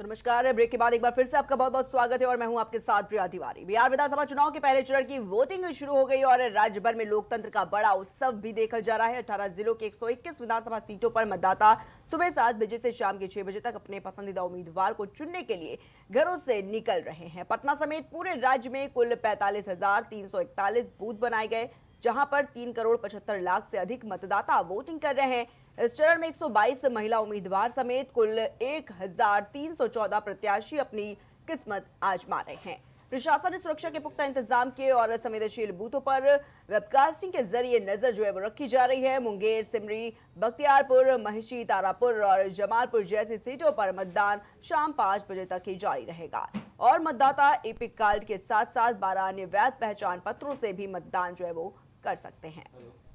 नमस्कार। ब्रेक के बाद एक बार फिर से आपका बहुत बहुत स्वागत है और मैं हूं आपके साथ प्रिया तिवारी। बिहार विधानसभा चुनाव के पहले चरण की वोटिंग शुरू हो गई और राज्य भर में लोकतंत्र का बड़ा उत्सव भी देखा जा रहा है। 18 जिलों के 121 विधानसभा सीटों पर मतदाता सुबह 7 बजे से शाम के 6 बजे तक अपने पसंदीदा उम्मीदवार को चुनने के लिए घरों से निकल रहे हैं। पटना समेत पूरे राज्य में कुल 45,341 बूथ बनाए गए, जहां पर 3 करोड़ 75 लाख से अधिक मतदाता वोटिंग कर रहे हैं। इस चरण में 122 महिला उम्मीदवार समेत कुल 1,314 प्रत्याशी अपनी किस्मत आजमा रहे हैं। प्रशासन ने सुरक्षा के पुख्ता इंतजाम किए और संवेदनशील बूथों पर वेबकास्टिंग के जरिए नजर जो है वो रखी जा रही है। मुंगेर, सिमरी, बख्तियारपुर, महिषी, तारापुर और जमालपुर जैसी सीटों पर मतदान शाम 5 बजे तक ही जारी रहेगा और मतदाता एपिक कार्ड के साथ साथ 12 अन्य वैध पहचान पत्रों से भी मतदान जो है वो कर सकते हैं।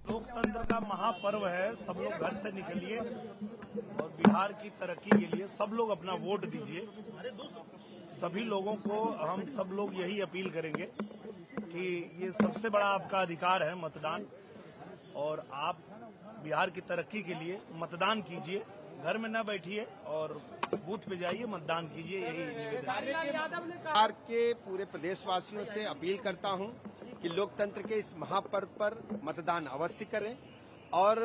लोकतंत्र का महापर्व है। सब लोग घर से निकलिए और बिहार की तरक्की के लिए सब लोग अपना वोट दीजिए। सभी लोगों को हम सब लोग यही अपील करेंगे कि ये सबसे बड़ा आपका अधिकार है मतदान, और आप बिहार की तरक्की के लिए मतदान कीजिए। घर में न बैठिए और बूथ पे जाइए, मतदान कीजिए। यही निवेदन है। बिहार के पूरे प्रदेशवासियों से अपील करता हूं कि लोकतंत्र के इस महापर्व पर मतदान अवश्य करें और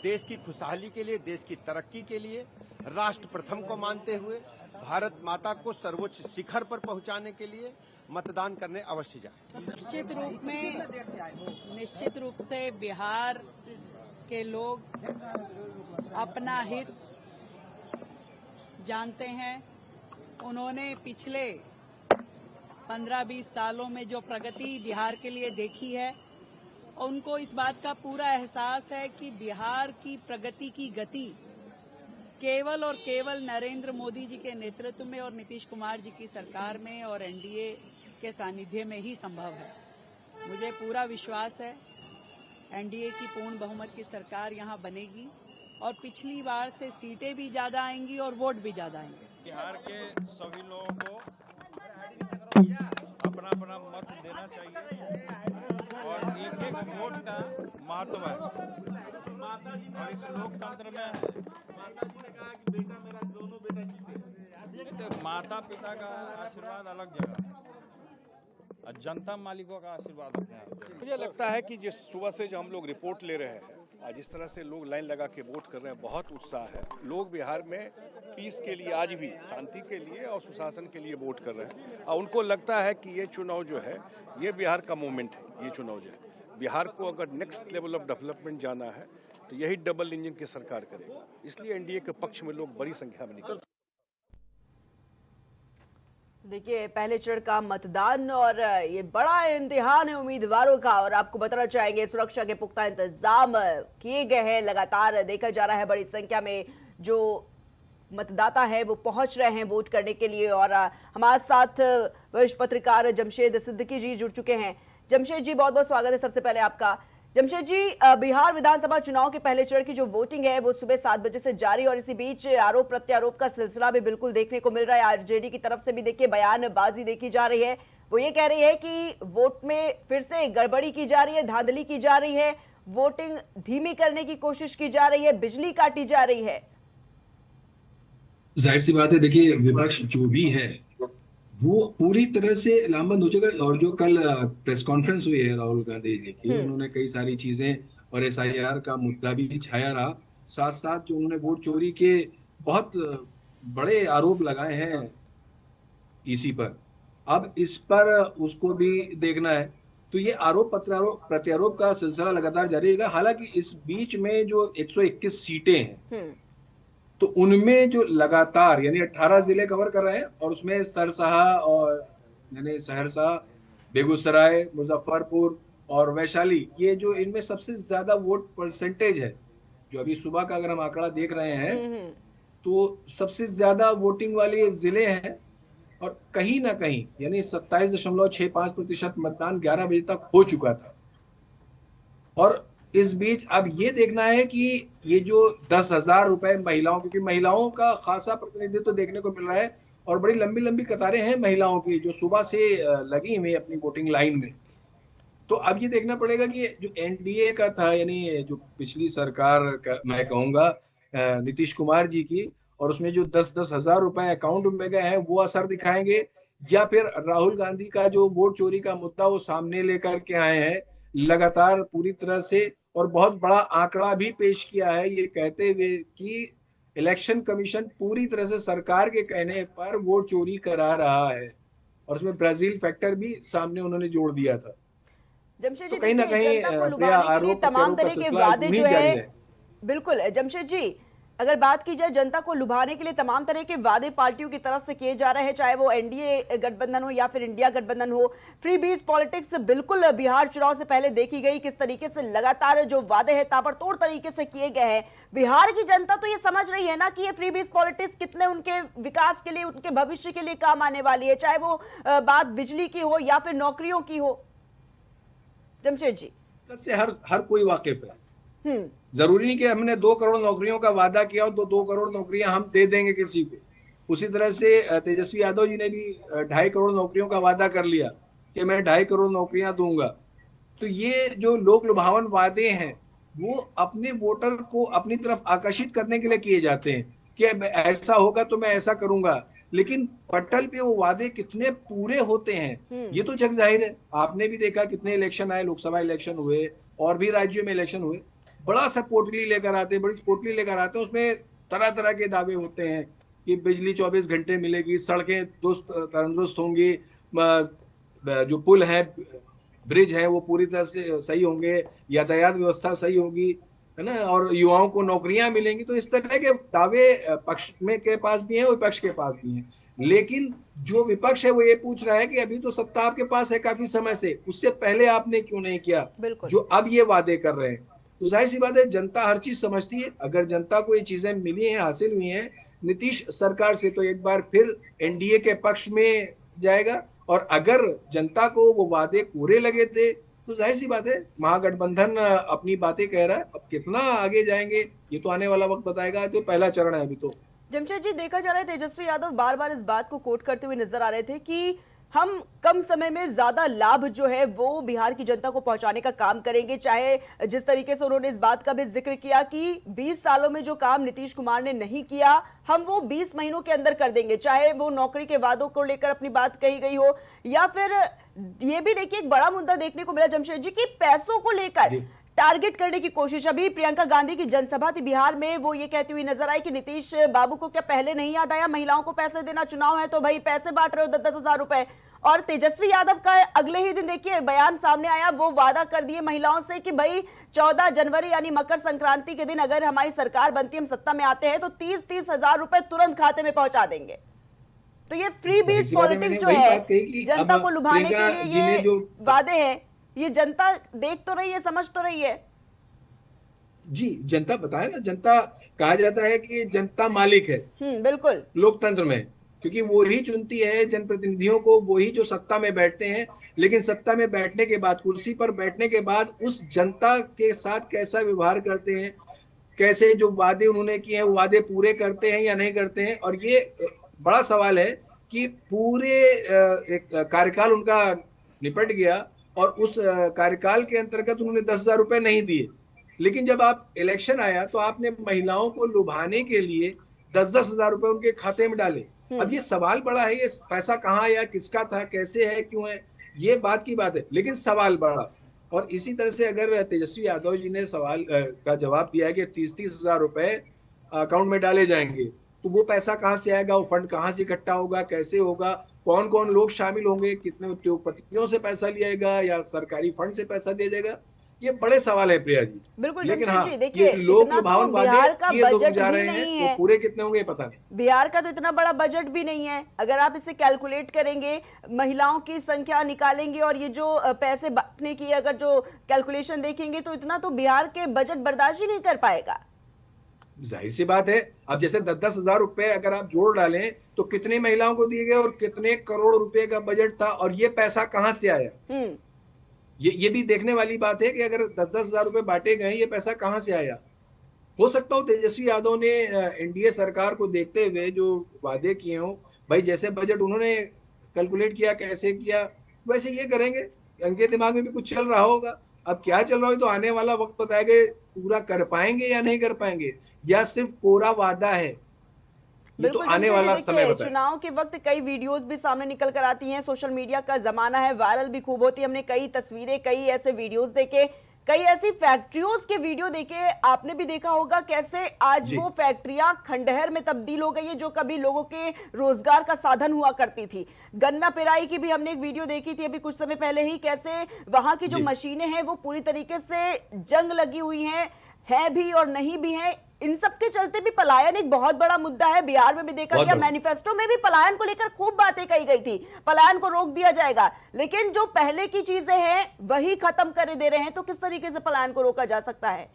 देश की खुशहाली के लिए, देश की तरक्की के लिए, राष्ट्र प्रथम को मानते हुए भारत माता को सर्वोच्च शिखर पर पहुंचाने के लिए मतदान करने अवश्य जाएं। निश्चित रूप से बिहार के लोग अपना हित जानते हैं। उन्होंने पिछले 15-20 सालों में जो प्रगति बिहार के लिए देखी है, उनको इस बात का पूरा एहसास है कि बिहार की प्रगति की गति केवल और केवल नरेंद्र मोदी जी के नेतृत्व में और नीतीश कुमार जी की सरकार में और एनडीए के सानिध्य में ही संभव है। मुझे पूरा विश्वास है एनडीए की पूर्ण बहुमत की सरकार यहां बनेगी और पिछली बार से सीटें भी ज्यादा आएंगी और वोट भी ज्यादा आएंगे। बिहार के सभी लोगों को अपना अपना मत देना चाहिए और एक एक वोट का महत्व है। और इस लोकतंत्र में माता जी ने कहा कि बेटा मेरा दोनों बेटा जीते। तो माता पिता का आशीर्वाद अलग जगह है और जनता मालिकों का आशीर्वाद अपने आप। मुझे लगता है कि जिस सुबह से जो हम लोग रिपोर्ट ले रहे हैं, जिस तरह से लोग लाइन लगा के वोट कर रहे हैं, बहुत उत्साह है। लोग बिहार में पीस के लिए, आज भी शांति के लिए और सुशासन के लिए वोट कर रहे हैं और उनको लगता है कि ये चुनाव जो है ये बिहार का मोमेंट है। ये चुनाव जो है बिहार को अगर नेक्स्ट लेवल ऑफ डेवलपमेंट जाना है तो यही डबल इंजन की सरकार करेगा। इसलिए एनडीए के पक्ष में लोग बड़ी संख्या में निकल। देखिए, पहले चरण का मतदान और ये बड़ा इम्तिहान है उम्मीदवारों का और आपको बताना चाहेंगे सुरक्षा के पुख्ता इंतजाम किए गए हैं। लगातार देखा जा रहा है बड़ी संख्या में जो मतदाता है वो पहुंच रहे हैं वोट करने के लिए और हमारे साथ वरिष्ठ पत्रकार जमशेद सिद्दीकी जी जुड़ चुके हैं। जमशेद जी, बहुत बहुत स्वागत है सबसे पहले आपका। जमशेद जी, बिहार विधानसभा चुनाव के पहले चरण की जो वोटिंग है वो सुबह 7 बजे से जारी और इसी बीच आरोप प्रत्यारोप का सिलसिला भी बिल्कुल देखने को मिल रहा है। आरजेडी की तरफ से भी देखिए बयानबाजी देखी जा रही है। वो ये कह रही है कि वोट में फिर से गड़बड़ी की जा रही है, धांधली की जा रही है, वोटिंग धीमी करने की कोशिश की जा रही है, बिजली काटी जा रही है। जाहिर सी बात है, देखिए विपक्ष जो भी है वो पूरी तरह से लामबंद हो चुका है। और जो कल प्रेस कॉन्फ्रेंस हुई है राहुल गांधी जी की, उन्होंने कई सारी चीजें और एसआईआर का मुद्दा भी छाया रहा, साथ साथ जो उन्होंने वोट चोरी के बहुत बड़े आरोप लगाए हैं ईसी पर, अब इस पर उसको भी देखना है। तो ये आरोप प्रत्यारोप का सिलसिला लगातार जारी रहेगा। हालांकि इस बीच में जो 121 सीटें हैं तो उनमें जो लगातार यानी 18 जिले कवर कर रहे हैं और उसमें सरसाहा और यानी सहरसा, बेगूसराय, मुजफ्फरपुर और वैशाली, ये जो इनमें सबसे ज्यादा वोट परसेंटेज है, जो अभी सुबह का अगर हम आंकड़ा देख रहे हैं तो सबसे ज्यादा वोटिंग वाले जिले हैं और कहीं ना कहीं यानी 27.65% मतदान 11 बजे तक हो चुका था। और इस बीच अब ये देखना है कि ये जो 10,000 रुपए महिलाओं, क्योंकि महिलाओं का खासा प्रतिनिधित्व तो देखने को मिल रहा है और बड़ी लंबी लंबी कतारें हैं महिलाओं की जो सुबह से लगी हुई अपनी वोटिंग लाइन में। तो अब ये देखना पड़ेगा कि जो एनडीए का था, यानी जो पिछली सरकार का मैं कहूंगा नीतीश कुमार जी की, और उसमें जो 10-10 हजार रुपए अकाउंट में गए हैं वो असर दिखाएंगे, या फिर राहुल गांधी का जो वोट चोरी का मुद्दा वो सामने लेकर के आए हैं लगातार पूरी तरह से, और बहुत बड़ा आंकड़ा भी पेश किया है ये कहते हुए कि इलेक्शन कमीशन पूरी तरह से सरकार के कहने पर वोट चोरी करा रहा है, और उसमें ब्राजील फैक्टर भी सामने उन्होंने जोड़ दिया था। जमशेद जी तो कहीं ना देखिए, कहीं जनता को प्रिया, लुभाने के लिए आरोप तमाम प्रत्यारोप का तरह के सिलसिला वादे यूं ही जो जारी है, है। बिल्कुल जमशेद जी, अगर बात की जाए जनता को लुभाने के लिए तमाम तरह के वादे पार्टियों की तरफ से किए जा रहे हैं, चाहे वो एनडीए गठबंधन हो या फिर इंडिया गठबंधन हो। फ्री बीज पॉलिटिक्स बिल्कुल बिहार चुनाव से पहले देखी गई, किस तरीके से लगातार जो वादे हैं ताबड़तोड़ तरीके से किए गए हैं। बिहार की जनता तो ये समझ रही है ना कि ये फ्री बीज पॉलिटिक्स कितने उनके विकास के लिए, उनके भविष्य के लिए काम आने वाली है, चाहे वो बात बिजली की हो या फिर नौकरियों की हो। जमशेद जी से हर कोई वाकिफ है। जरूरी नहीं कि हमने 2 करोड़ नौकरियों का वादा किया हो तो 2 करोड़ नौकरियां हम दे देंगे किसी को। उसी तरह से तेजस्वी यादव जी ने भी 2.5 करोड़ नौकरियों का वादा कर लिया कि मैं 2.5 करोड़ नौकरियां दूंगा। तो ये जो लोक लुभावन वादे हैं वो अपने वोटर को अपनी तरफ आकर्षित करने के लिए किए जाते हैं कि ऐसा होगा तो मैं ऐसा करूंगा, लेकिन पटल पे वो वादे कितने पूरे होते हैं ये तो जग जाहिर है। आपने भी देखा कितने इलेक्शन आए, लोकसभा इलेक्शन हुए और भी राज्यों में इलेक्शन हुए, बड़ा सा पोटली लेकर आते हैं, बड़ी पोटली लेकर आते हैं, उसमें तरह तरह के दावे होते हैं कि बिजली 24 घंटे मिलेगी, सड़कें तंदुरुस्त होंगी, जो पुल है, ब्रिज है वो पूरी तरह से सही होंगे, यातायात व्यवस्था सही होगी, है ना, और युवाओं को नौकरियां मिलेंगी। तो इस तरह के दावे पक्ष में के पास भी हैं, विपक्ष के पास भी हैं। लेकिन जो विपक्ष है वो ये पूछ रहा है कि अभी तो सत्ता आपके पास है काफी समय से, उससे पहले आपने क्यों नहीं किया जो अब ये वादे कर रहे हैं। तो जाहिर सी बात है जनता हर चीज समझती है। अगर जनता को ये चीजें मिली हैं, हासिल हुई हैं नीतीश सरकार से, तो एक बार फिर एनडीए के पक्ष में जाएगा। और अगर जनता को वो वादे पूरे लगे थे तो जाहिर सी बात है महागठबंधन अपनी बातें कह रहा है। अब कितना आगे जाएंगे ये तो आने वाला वक्त बताएगा, तो पहला चरण है अभी तो। जमशेद जी, देखा जा रहा है तेजस्वी यादव बार बार इस बात को कोट करते हुए नजर आ रहे थे कि हम कम समय में ज्यादा लाभ जो है वो बिहार की जनता को पहुंचाने का काम करेंगे। चाहे जिस तरीके से उन्होंने इस बात का भी जिक्र किया कि 20 सालों में जो काम नीतीश कुमार ने नहीं किया हम वो 20 महीनों के अंदर कर देंगे, चाहे वो नौकरी के वादों को लेकर अपनी बात कही गई हो, या फिर ये भी देखिए एक बड़ा मुद्दा देखने को मिला जमशेद जी की पैसों को लेकर टारगेट करने की कोशिश। अभी प्रियंका गांधी की जनसभा थी बिहार में, वो ये कहती हुई नजर आई कि नीतीश बाबू को क्या पहले नहीं याद आया महिलाओं को पैसे देना, चुनाव है तो भाई पैसे बांट रहे हो 10-10 हजार रुपए। और तेजस्वी यादव का अगले ही दिन देखिए बयान सामने आया, वो वादा कर दिए महिलाओं से कि भाई 14 जनवरी यानी मकर संक्रांति के दिन अगर हमारी सरकार बनती, हम सत्ता में आते हैं तो 30-30 हजार रुपए तुरंत खाते में पहुंचा देंगे। तो ये फ्री बीज पॉलिटिक्स जो है जनता को लुभाने के लिए ये जो वादे हैं, ये जनता देख तो रही है, समझ तो रही है। जी, जनता बताए ना, जनता कहा जाता है कि जनता मालिक है बिल्कुल लोकतंत्र में, क्योंकि वो ही चुनती है जनप्रतिनिधियों को, वो ही जो सत्ता में बैठते हैं। लेकिन सत्ता में बैठने के बाद, कुर्सी पर बैठने के बाद उस जनता के साथ कैसा व्यवहार करते हैं, कैसे जो वादे उन्होंने किए हैं वो वादे पूरे करते हैं या नहीं करते हैं। और ये बड़ा सवाल है कि पूरे एक कार्यकाल उनका निपट गया और उस कार्यकाल के अंतर्गत उन्होंने 10,000 रुपए नहीं दिए, लेकिन जब आप इलेक्शन आया तो आपने महिलाओं को लुभाने के लिए 10-10 हजार रुपए उनके खाते में डाले। अब ये सवाल बड़ा है, ये पैसा कहाँ आया, किसका था, कैसे है, क्यों है, ये बात की बात है, लेकिन सवाल बड़ा। और इसी तरह से अगर तेजस्वी यादव जी ने सवाल का जवाब दिया कि 30-30 हजार रुपए अकाउंट में डाले जाएंगे, तो वो पैसा कहाँ से आएगा, वो फंड कहाँ से इकट्ठा होगा, कैसे होगा, कौन कौन लोग शामिल होंगे, कितने उद्योगपतियों से पैसा लिया जाएगा या सरकारी फंड से पैसा दिया जाएगा, ये बड़े सवाल है प्रिया जी। बिल्कुल, लेकिन हाँ, जी देखिए लोग लुभावन बिहार का बजट जा रहे भी हैं, नहीं है, वो पूरे कितने होंगे पता नहीं। बिहार का तो इतना बड़ा बजट भी नहीं है। अगर आप इसे कैलकुलेट करेंगे, महिलाओं की संख्या निकालेंगे और ये जो पैसे बांटने की अगर जो कैलकुलेशन देखेंगे तो इतना तो बिहार के बजट बर्दाश्त ही नहीं कर पाएगा। जाहिर सी बात है, अब जैसे 10-10 हजार रुपए अगर आप जोड़ डालें तो कितनी महिलाओं को दिए गए और कितने करोड़ रुपए का बजट था और ये पैसा कहां से आया, ये भी देखने वाली बात है कि अगर 10-10 हजार रुपए बांटे गए, ये पैसा कहां से आया। हो सकता हो तेजस्वी यादव ने एनडीए सरकार को देखते हुए जो वादे किए हों, भाई जैसे बजट उन्होंने कैलकुलेट किया, कैसे किया वैसे ये करेंगे, उनके दिमाग में भी कुछ चल रहा होगा। अब क्या चल रहा है तो आने वाला वक्त बताएगा पूरा कर पाएंगे या नहीं कर पाएंगे, या सिर्फ कोरा वादा है। ये तो बिल्कुल आने जमशेद जी, वाला समय देखिए बताए। चुनाव के वक्त कई वीडियोस भी सामने निकल कर आती हैं, सोशल मीडिया का जमाना है, वायरल भी खूब होती है। हमने कई तस्वीरें, कई ऐसे वीडियोस देखे, कई ऐसी फैक्ट्रियों के वीडियो देखे। आपने भी देखा होगा कैसे आज जी। वो फैक्ट्रियां खंडहर में तब्दील हो गई है, जो कभी लोगों के रोजगार का साधन हुआ करती थी। गन्ना पेराई की भी हमने एक वीडियो देखी थी अभी कुछ समय पहले ही, कैसे वहां की जो जी। मशीनें हैं वो पूरी तरीके से जंग लगी हुई हैं, है भी और नहीं भी है। इन सब के चलते भी पलायन एक बहुत बड़ा मुद्दा है। बिहार में भी देखा बहुत गया, बड़ा। मैनिफेस्टो में भी पलायन को लेकर खूब बातें कही गई थी, पलायन को रोक दिया जाएगा, लेकिन जो पहले की चीजें हैं वही खत्म कर दे रहे हैं। तो किस तरीके से पलायन को रोका जा सकता है?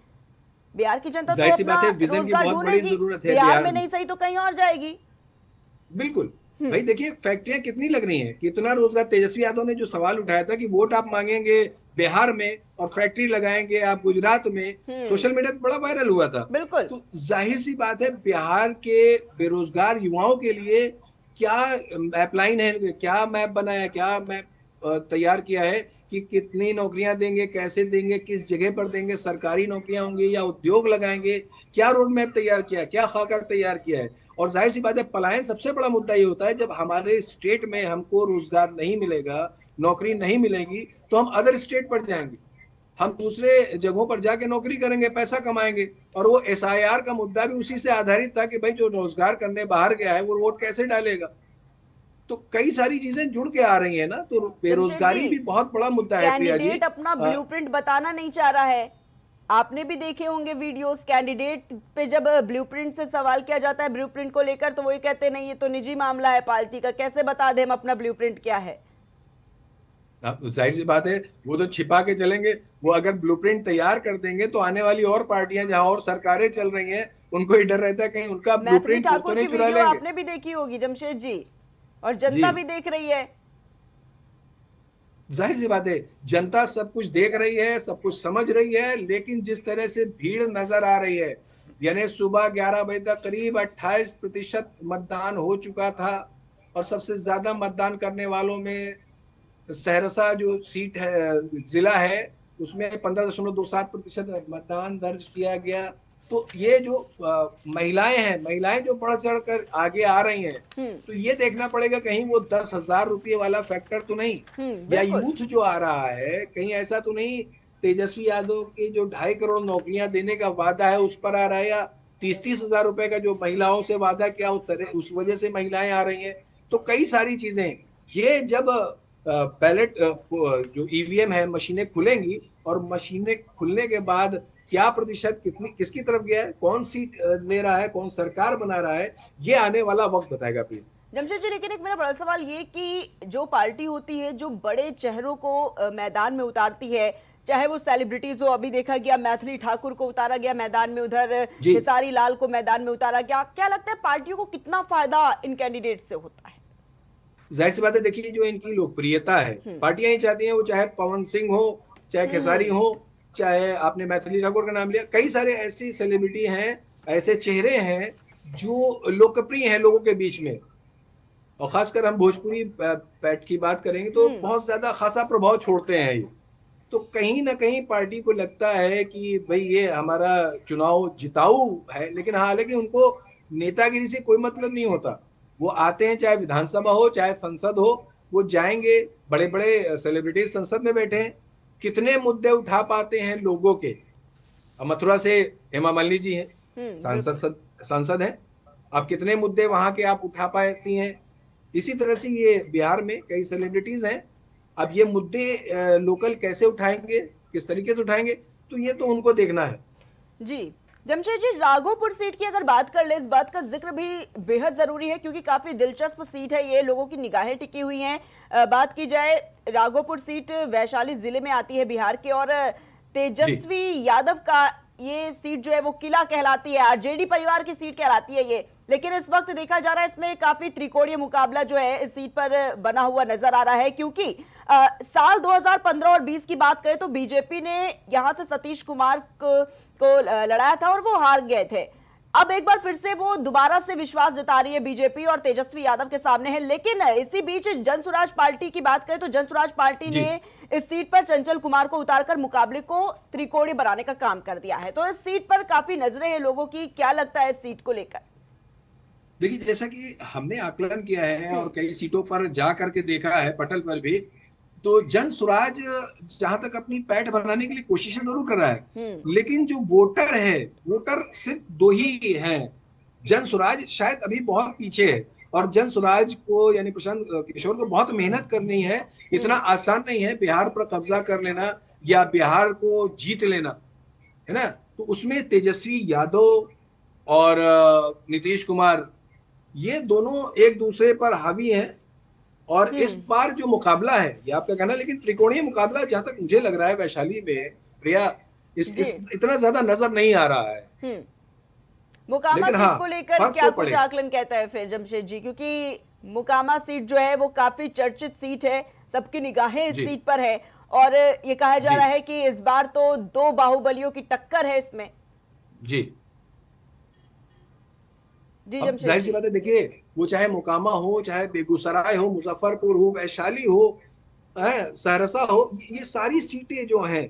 बिहार की जनता तो जाहिर सी अपना बात है, विजन की रोजगार बहुत बड़ी ढूंढेगी, जरूरत है बिहार बिहार में में। नहीं सही तो कहीं और जाएगी। बिल्कुल भाई, देखिए फैक्ट्रियां कितनी लग रही हैं, कितना रोजगार। तेजस्वी यादव ने जो सवाल उठाया था कि वोट आप मांगेंगे बिहार में और फैक्ट्री लगाएंगे आप गुजरात में, सोशल मीडिया पे बड़ा वायरल हुआ था। बिल्कुल। तो जाहिर सी बात है, बिहार के बेरोजगार युवाओं के लिए क्या मैपलाइन है, क्या मैप बनाया, क्या मैप तैयार किया है कि कितनी नौकरियां देंगे, कैसे देंगे, किस जगह पर देंगे, सरकारी नौकरियां होंगी या उद्योग लगाएंगे, क्या रोड मैप तैयार किया, क्या खाका तैयार किया है। और जाहिर सी बात है, पलायन सबसे बड़ा मुद्दा ये होता है जब हमारे स्टेट में हमको रोजगार नहीं मिलेगा, नौकरी नहीं मिलेगी, तो हम अदर स्टेट पर जाएंगे, हम दूसरे जगहों पर जाके नौकरी करेंगे, पैसा कमाएंगे। और वो एसआईआर का मुद्दा भी उसी से आधारित था कि भाई जो रोजगार करने बाहर गया है वो वोट कैसे डालेगा। तो कई सारी चीजें जुड़ के आ रही है ना, तो जमशेद बेरोजगारी जी, भी बहुत बड़ा मुद्दा है प्रिया जी। कैंडिडेट अपना ब्लूप्रिंट बताना नहीं चाह रहा है। आपने भी देखे होंगे वीडियोस, कैंडिडेट पे जब ब्लूप्रिंट से सवाल किया जाता है ब्लूप्रिंट को लेकर, तो वो ये कहते हैं नहीं ये तो निजी मामला है पार्टी का, कैसे बता दें हम अपना ब्लूप्रिंट क्या है। जाहिर सी बात है, वो तो छिपा के चलेंगे। वो अगर ब्लूप्रिंट तैयार कर देंगे तो आने वाली और पार्टियां जहां और सरकारें चल रही हैं, उनको ही डर रहता है कहीं उनका मैथिली ब्लूप्रिंट वो तो ठाकुर नहीं की चुरा वीडियो लेंगे। आपने भी देखी होगी जमशेद जी, और जनता जी। भी देख रही है। जाहिर सी बात है, जनता सब कुछ देख रही है, सब कुछ समझ रही है, लेकिन जिस तरह से भीड़ नजर आ रही है, यानी सुबह 11 बजे तक करीब 28% मतदान हो चुका था। और सबसे ज्यादा मतदान करने वालों में सहरसा जो सीट है, जिला है, उसमें 15.27% मतदान दर्ज किया गया। तो ये जो महिलाएं हैं, महिलाएं जो बढ़ चढ़ कर आगे आ रही हैं, तो ये देखना पड़ेगा कहीं वो 10,000 रुपये वाला फैक्टर तो नहीं, या बिल्कुल। यूथ जो आ रहा है कहीं ऐसा तो नहीं तेजस्वी यादव के जो 2.5 करोड़ नौकरियां देने का वादा है उस पर आ रहा है, या 30-30 हजार रुपए का जो महिलाओं से वादा किया उस वजह से महिलाएं आ रही हैं। तो कई सारी चीजें, ये जब बैलेट जो ईवीएम है, मशीनें खुलेंगी, और मशीनें खुलने के बाद क्या प्रतिशत कितनी किसकी तरफ गया है, कौन सीट ले रहा है, कौन सरकार बना रहा है, ये आने वाला वक्त बताएगा। प्रिय जमशेद जी, लेकिन एक मेरा बड़ा सवाल ये कि जो पार्टी होती है जो बड़े चेहरों को मैदान में उतारती है, चाहे वो सेलिब्रिटीज हो, अभी देखा गया मैथिली ठाकुर को उतारा गया मैदान में, उधर खेसारी लाल को मैदान में उतारा गया, क्या लगता है पार्टियों को कितना फायदा इन कैंडिडेट से होता है? जाहिर सी बात है, देखिए जो इनकी लोकप्रियता है, पार्टियां ही चाहती हैं, वो चाहे पवन सिंह हो, चाहे खेसारी हो, चाहे आपने मैथिली ठाकुर का नाम लिया, कई सारे ऐसी सेलिब्रिटी हैं, ऐसे चेहरे हैं जो लोकप्रिय हैं लोगों के बीच में। और खासकर हम भोजपुरी पैट की बात करेंगे तो बहुत ज्यादा खासा प्रभाव छोड़ते हैं ये। तो कहीं ना कहीं पार्टी को लगता है कि भाई ये हमारा चुनाव जिताऊ है, लेकिन हालांकि उनको नेतागिरी से कोई मतलब नहीं होता। वो आते हैं, चाहे विधानसभा हो चाहे संसद हो, वो जाएंगे, बड़े बड़े सेलिब्रिटीज संसद में बैठे हैं, कितने मुद्दे उठा पाते हैं लोगों के। मथुरा से हेमा मालिनी जी हैं, सांसद हैं, आप कितने मुद्दे वहां के आप उठा पाती हैं। इसी तरह से ये बिहार में कई सेलिब्रिटीज हैं, अब ये मुद्दे लोकल कैसे उठाएंगे, किस तरीके से उठाएंगे, तो ये तो उनको देखना है। जी जमशेद जी, राघोपुर सीट की अगर बात कर ले, इस बात का जिक्र भी बेहद जरूरी है क्योंकि काफी दिलचस्प सीट है ये, लोगों की निगाहें टिकी हुई हैं। बात की जाए, राघोपुर सीट वैशाली जिले में आती है बिहार के, और तेजस्वी यादव का ये सीट जो है वो किला कहलाती है, आरजेडी परिवार की सीट कहलाती है ये। लेकिन इस वक्त देखा जा रहा है इसमें काफी त्रिकोणीय मुकाबला जो है इस सीट पर बना हुआ नजर आ रहा है, क्योंकि साल 2015 और 20 की बात करें तो बीजेपी ने यहां से सतीश कुमार को लड़ाया था और वो हार गए थे। अब एक बार फिर से वो दोबारा से विश्वास जता रही है बीजेपी और तेजस्वी यादव के सामने है। लेकिन इसी बीच जनसुराज पार्टी की बात करें तो जनसुराज पार्टी ने इस सीट पर चंचल कुमार को उतारकर मुकाबले को त्रिकोणीय बनाने का काम कर दिया है। तो इस सीट पर काफी नजरें हैं लोगों की, क्या लगता है इस सीट को लेकर? देखिए, जैसा कि हमने आकलन किया है और कई सीटों पर जा करके देखा है, पटल पर भी, तो जन स्वराज जहां तक अपनी पैठ बनाने के लिए कोशिशें जरूर कर रहा है, लेकिन जो वोटर है, वोटर सिर्फ दो ही हैं। जन स्वराज शायद अभी बहुत पीछे है, और जन स्वराज को यानी प्रशांत किशोर को बहुत मेहनत करनी है। इतना आसान नहीं है बिहार पर कब्जा कर लेना या बिहार को जीत लेना, है ना। तो उसमें तेजस्वी यादव और नीतीश कुमार, ये दोनों एक दूसरे पर हावी हैं। और इस बार जो मुकाबला है, ये आपका कहना, लेकिन त्रिकोणीय मुकाबला जहां तक मुझे लग रहा है वैशाली में, प्रिया, इस इतना ज्यादा नजर नहीं आ रहा है। मोकामा लेकिन सीट हाँ, को लेकर फर्क क्या तो कुछ पड़ेगा। आकलन कहता है फिर जमशेद जी, क्योंकि मोकामा सीट जो है वो काफी चर्चित सीट है, सबकी निगाहें इस जी सीट पर है, और ये कहा जा जी रहा है कि इस बार तो दो बाहुबलियों की टक्कर है इसमें। जी। जी अब जमशेद जाहिर सी जी। बात है, देखिए, वो चाहे मोकामा हो, चाहे बेगूसराय हो, मुजफ्फरपुर हो, वैशाली हो, सहरसा हो, ये सारी सीटें जो हैं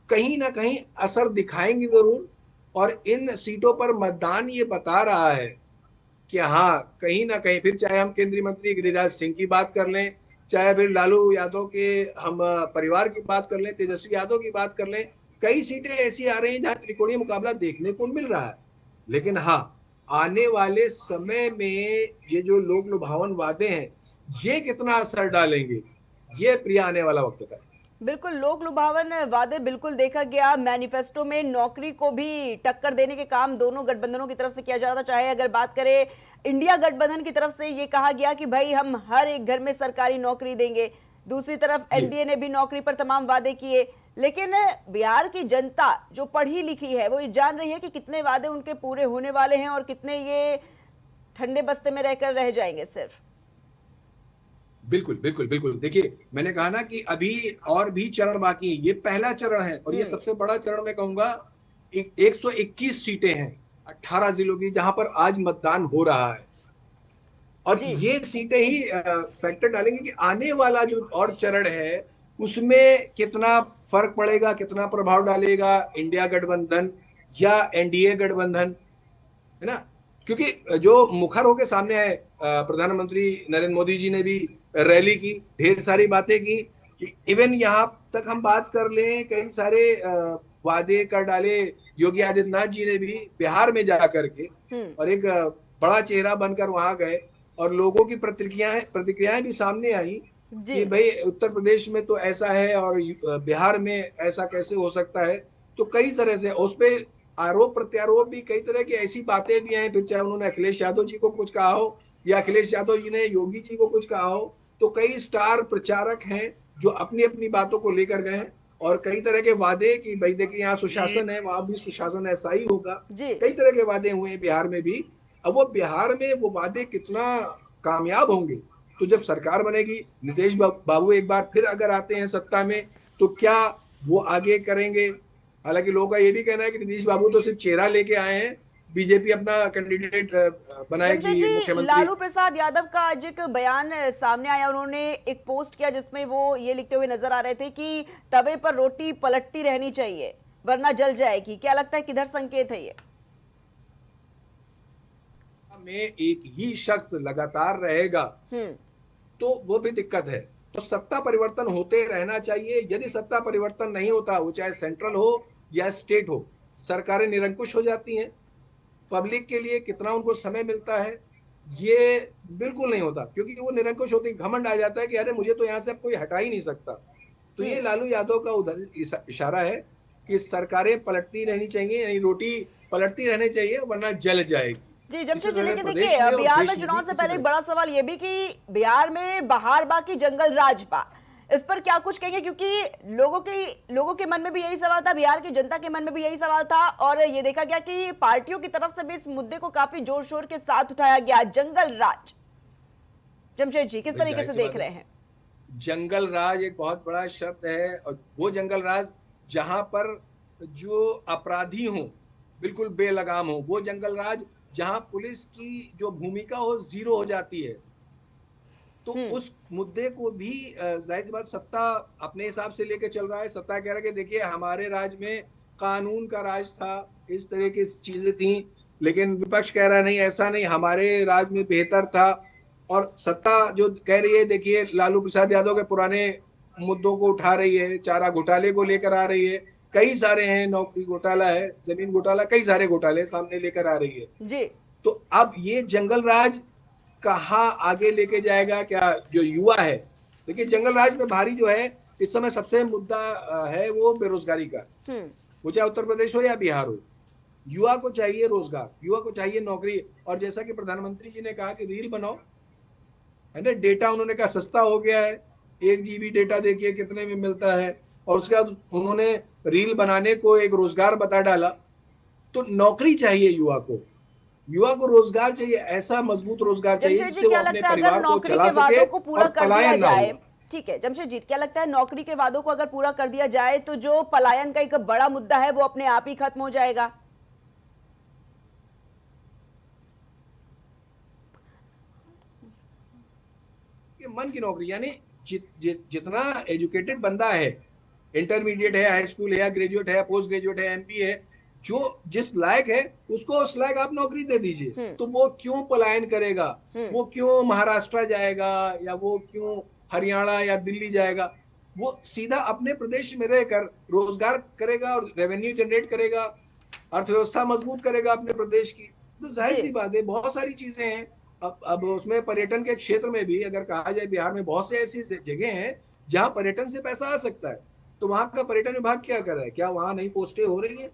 कहीं ना कहीं असर दिखाएंगी जरूर। और इन सीटों पर मतदान ये बता रहा है कि हाँ, कहीं ना कहीं फिर, चाहे हम केंद्रीय मंत्री गिरिराज सिंह की बात कर लें, चाहे फिर लालू यादव के हम परिवार की बात कर लें, तेजस्वी यादव की बात कर लें, कई सीटें ऐसी आ रही हैं जहां त्रिकोणीय मुकाबला देखने को मिल रहा है। लेकिन हाँ, आने वाले समय में ये जो लोक लुभावन वादे हैं, ये कितना असर डालेंगे, ये प्रिया आने वाला वक्त बताए। बिल्कुल, लोक लुभावन वादे बिल्कुल देखा गया। मैनिफेस्टो में नौकरी को भी टक्कर देने के काम दोनों गठबंधनों की तरफ से किया जा रहा था। चाहे अगर बात करें इंडिया गठबंधन की तरफ से, ये कहा गया कि भाई हम हर एक घर में सरकारी नौकरी देंगे। दूसरी तरफ एनडीए ने भी नौकरी पर तमाम वादे किए। लेकिन बिहार की जनता जो पढ़ी लिखी है वो ये जान रही है कि कितने वादे उनके पूरे होने वाले हैं और कितने ये ठंडे बस्ते में रहकर रह जाएंगे सिर्फ। बिल्कुल बिल्कुल बिल्कुल। देखिए, मैंने कहा ना कि अभी और भी चरण बाकी है। ये पहला चरण है और ये सबसे बड़ा चरण मैं कहूंगा। 121 सीटें हैं 18 जिलों की, जहां पर आज मतदान हो रहा है। और ये सीटें ही फैक्टर डालेंगे कि आने वाला जो और चरण है उसमें कितना फर्क पड़ेगा, कितना प्रभाव डालेगा इंडिया गठबंधन या एनडीए गठबंधन, है ना। क्योंकि जो मुखर होकर सामने आए, प्रधानमंत्री नरेंद्र मोदी जी ने भी रैली की, ढेर सारी बातें की। इवन यहाँ तक हम बात कर लें, कई सारे वादे कर डाले योगी आदित्यनाथ जी ने भी बिहार में जा करके, और एक बड़ा चेहरा बनकर वहां गए। और लोगों की प्रतिक्रियाएं भी सामने आई कि भाई उत्तर प्रदेश में तो ऐसा है और बिहार में ऐसा कैसे हो सकता है। तो कई तरह से उस पर आरोप प्रत्यारोप भी, कई तरह की ऐसी बातें भी हैं। फिर चाहे उन्होंने अखिलेश यादव जी को कुछ कहा हो या अखिलेश यादव जी ने योगी जी को कुछ कहा हो, तो कई स्टार प्रचारक हैं जो अपनी अपनी बातों को लेकर गए हैं। और कई तरह के वादे कि भाई देखिए, यहाँ सुशासन है, वहां भी सुशासन ऐसा ही होगा। कई तरह के वादे हुए हैं बिहार में भी। अब वो बिहार में वो वादे कितना कामयाब होंगे, तो जब सरकार बनेगी, नीतीश बाबू एक बार फिर अगर आते हैं सत्ता में, तो क्या वो आगे करेंगे। हालांकि लोगों का ये भी कहना है कि नीतीश बाबू तो सिर्फ चेहरा लेके आए हैं, बीजेपी अपना कैंडिडेट बनाएगी मुख्यमंत्री। लालू प्रसाद यादव का आज एक बयान सामने आया। उन्होंने एक पोस्ट किया जिसमें वो ये लिखते हुए नजर आ रहे थे कि तवे पर रोटी पलटती रहनी चाहिए वरना जल जाएगी। क्या लगता है किधर संकेत है ये? में एक ही शख्स लगातार रहेगा तो वो भी दिक्कत है। तो सत्ता परिवर्तन होते रहना चाहिए। यदि सत्ता परिवर्तन नहीं होता, वो चाहे सेंट्रल हो या स्टेट हो, सरकारें निरंकुश हो जाती हैं। पब्लिक के लिए कितना उनको समय मिलता है ये बिल्कुल नहीं होता, क्योंकि वो निरंकुश होती, घमंड आ जाता है कि अरे मुझे तो यहाँ से अब कोई हटा ही नहीं सकता। तो ये लालू यादव का उधर इशारा है कि सरकारें पलटती रहनी चाहिए, यानी रोटी पलटती रहनी चाहिए वरना जल जाएगी। जी जमशेद जी, लेकिन देखिए बिहार में चुनाव से पहले एक बड़ा सवाल ये भी कि बिहार में बहार बा की जंगल राज बा, इस पर क्या कुछ कहेंगे? क्योंकि लोगों के मन में भी यही सवाल था, बिहार की जनता के मन में भी यही सवाल था, और ये देखा गया कि पार्टियों की तरफ से भी इस मुद्दे को काफी जोर शोर के साथ उठाया गया, जंगल राज। जमशेद जी, किस तरीके से देख रहे हैं? जंगल राज एक बहुत बड़ा शब्द है, और वो जंगल राज जहां पर जो अपराधी हो बिल्कुल बेलगाम हो, वो जंगल राज जहां पुलिस की जो भूमिका हो जीरो हो जाती है। तो उस मुद्दे को भी जाहिर सी बात सत्ता अपने हिसाब से लेके चल रहा है। सत्ता कह रहा है कि देखिए हमारे राज में कानून का राज था, इस तरह की चीजें थी, लेकिन विपक्ष कह रहा नहीं, ऐसा नहीं, हमारे राज में बेहतर था। और सत्ता जो कह रही है, देखिए लालू प्रसाद यादव के पुराने मुद्दों को उठा रही है, चारा घोटाले को लेकर आ रही है, कई सारे हैं, नौकरी घोटाला है, जमीन घोटाला, कई सारे घोटाले सामने लेकर आ रही है। जी। तो अब ये जंगल राज कहाँ आगे लेके जाएगा? क्या जो युवा है, देखिए जंगल राज में भारी जो है इस समय सबसे मुद्दा है वो बेरोजगारी का, वो चाहे उत्तर प्रदेश हो या बिहार हो। युवा को चाहिए रोजगार, युवा को चाहिए नौकरी। और जैसा कि प्रधानमंत्री जी ने कहा कि रील बनाओ, है ना, डेटा उन्होंने कहा सस्ता हो गया है, 1 GB डेटा देखिए कितने में मिलता है। और उसके बाद उन्होंने रील बनाने को एक रोजगार बता डाला। तो नौकरी चाहिए युवा को रोजगार चाहिए, ऐसा मजबूत रोजगार चाहिए जमशेद जी, जिससे वो क्या अपने लगता है अगर परिवार को नौकरी चला के सके वादों को पूरा और कर दिया पलायन ना जाए? हो। ठीक है जमशेद जी, क्या लगता है नौकरी के वादों को अगर पूरा कर दिया जाए तो जो पलायन का एक बड़ा मुद्दा है वो अपने आप ही खत्म हो जाएगा? ये मन की नौकरी, यानी जितना एजुकेटेड बंदा है, इंटरमीडिएट है, हाई स्कूल है, ग्रेजुएट है, पोस्ट ग्रेजुएट है, MPA है, जो जिस लायक है उसको उस लायक आप नौकरी दे दीजिए। तो वो क्यों पलायन करेगा? वो क्यों महाराष्ट्र जाएगा, या वो क्यों हरियाणा या दिल्ली जाएगा? वो सीधा अपने प्रदेश में रहकर रोजगार करेगा और रेवेन्यू जनरेट करेगा, अर्थव्यवस्था मजबूत करेगा अपने प्रदेश की। तो जाहिर सी बात है, बहुत सारी चीजें हैं। अब उसमें पर्यटन के क्षेत्र में भी अगर कहा जाए, बिहार में बहुत से ऐसी जगह हैं जहां पर्यटन से पैसा आ सकता है। तो वहां का पर्यटन विभाग क्या कर रहा है? क्या वहां नई पोस्टें हो रही हैं?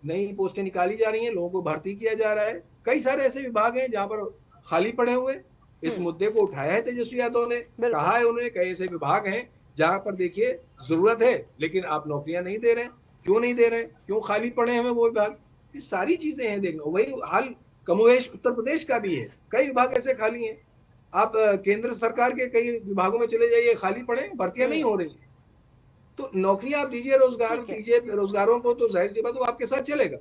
नई पोस्टें निकाली जा रही हैं, लोगों को भर्ती किया जा रहा है। कई सारे ऐसे विभाग हैं जहां पर खाली पड़े हुए। इस मुद्दे को उठाया है तेजस्वी यादव ने, कहा है उन्होंने, कई ऐसे विभाग हैं जहां पर देखिए जरूरत है लेकिन आप नौकरियां नहीं दे रहे हैं। क्यों नहीं दे रहे? क्यों खाली पड़े हैं वो विभाग? ये सारी चीजें हैं देखना। वही हाल कमोवेश उत्तर प्रदेश का भी है, कई विभाग ऐसे खाली हैं। आप केंद्र सरकार के कई विभागों में चले जाइए, खाली पड़े, भर्तियां नहीं हो रही। तो नौकरियां आप दीजिए, रोजगार दीजिए बेरोजगारों को, तो जाहिर सी बात वो आपके साथ चलेगा।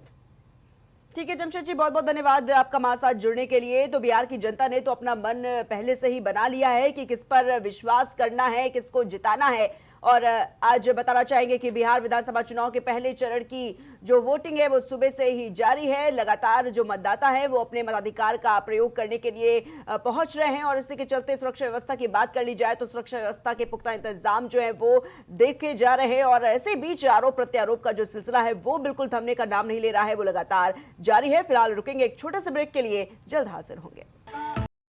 ठीक है जमशेद जी, बहुत बहुत धन्यवाद आपका हमारे साथ जुड़ने के लिए। तो बिहार की जनता ने तो अपना मन पहले से ही बना लिया है कि किस पर विश्वास करना है, किसको जिताना है। और आज बताना चाहेंगे कि बिहार विधानसभा चुनाव के पहले चरण की जो वोटिंग है वो सुबह से ही जारी है। लगातार जो मतदाता है वो अपने मताधिकार का प्रयोग करने के लिए पहुंच रहे हैं। और इसी के चलते सुरक्षा व्यवस्था की बात कर ली जाए तो सुरक्षा व्यवस्था के पुख्ता इंतजाम जो है वो देखे जा रहे हैं। और ऐसे बीच आरोप प्रत्यारोप का जो सिलसिला है वो बिल्कुल थमने का नाम नहीं ले रहा है, वो लगातार जारी है। फिलहाल रुकेंगे एक छोटे से ब्रेक के लिए, जल्द हाजिर होंगे।